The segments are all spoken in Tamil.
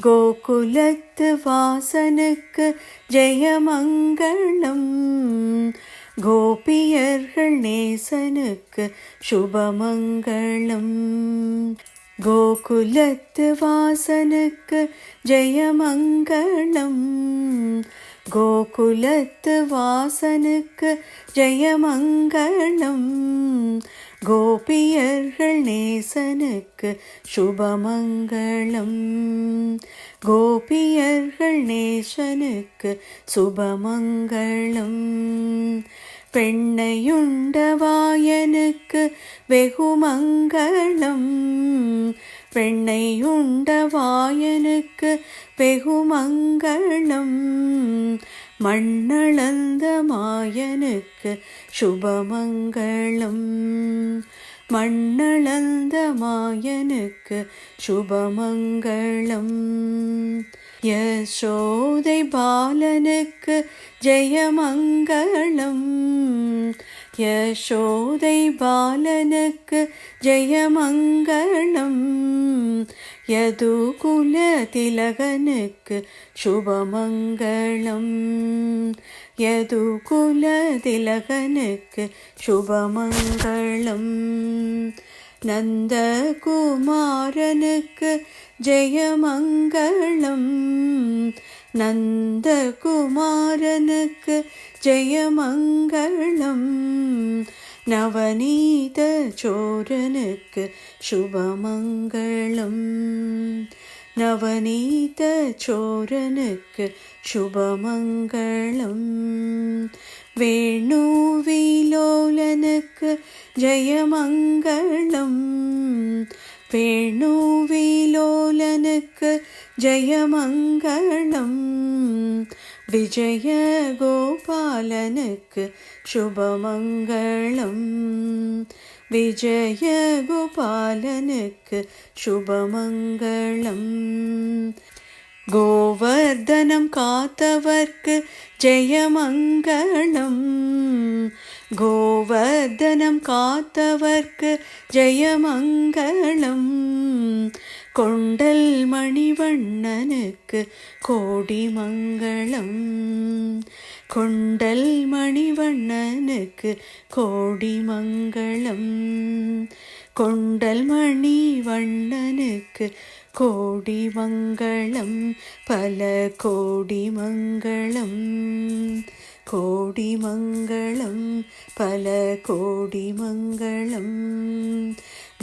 கோகுலத்து வாசனுக்கு ஜெயமங்களம், கோபியர்கள் நேசனுக்கு சுபமங்களம். கோகுலத்து வாசனுக்கு ஜெயமங்களம், கோகுலத்து வாசனுக்கு ஜெயமங்களம், கோபியர்கள் நேசனுக்கு சுபமங்களம், கோபியர்கள் நேசனுக்கு சுபமங்களம். பெண்ணையுண்ட வாயனுக்கு வெகுமங்களம், பெண்ணையுண்ட வாயனுக்கு வெகுமங்களம், மண்ணளந்த மாயனுக்கு சுபமங்களம், மண்ணளந்த மாயனுக்கு சுபமங்களம். யசோதை பாலனுக்கு ஜெயமங்களம், யசோதை பாலனுக்கு ஜெயமங்களம், யதுகுல திலகனுக்கு சுபமங்களம், யதுகுல திலகனுக்கு சுபமங்களம். நந்தகுமாரனுக்கு ஜெயமங்களம், நந்தகுமாரனுக்கு ஜெயமங்களம், நவநீத சோரனுக்கு சுபமங்களம், நவநீத சோரனுக்கு சுபமங்களம். வேணுவிலோலனுக்கு ஜெயமங்களம், வேணுவிலோலனுக்கு ஜெயமங்களம், விஜய கோபாலனுக்கு சுபமங்களம், விஜய கோபாலனுக்கு சுபமங்களம். கோவர்தனம் காத்தவர்க்கு ஜெயமங்களம், கோவர்தனம் காத்தவர்க்கு ஜெயமங்களம், கொண்டல் மணிவண்ணனுக்கு கோடி மங்களம், கொண்டல் மணிவண்ணனுக்கு கோடி மங்களம், கொண்டல் மணிவண்ணனுக்கு கோடி மங்களம், பல கோடி மங்களம், கோடி மங்களம், பல கோடி மங்களம்.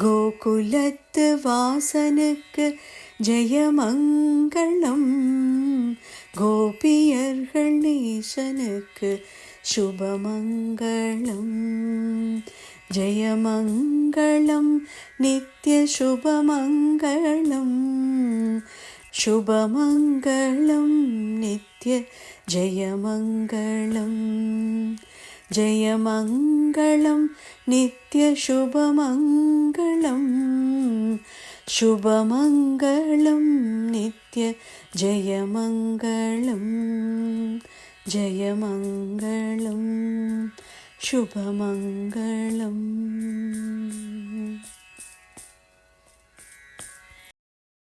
கோகுலத்து வாசனுக்கு ஜெயமங்களம், கோபியர்கள் நேசனுக்கு சுபமங்களம். ஜெயமங்களம் நித்ய சுபமங்களம், சுபமங்களம் நித்ய ஜெயமங்களம், ஜெயமங்களம் நித்ய சுபமங்களம், சுபமங்களம் நித்ய ஜெயமங்களம், ஜெயமங்களம் சுபமங்களம்.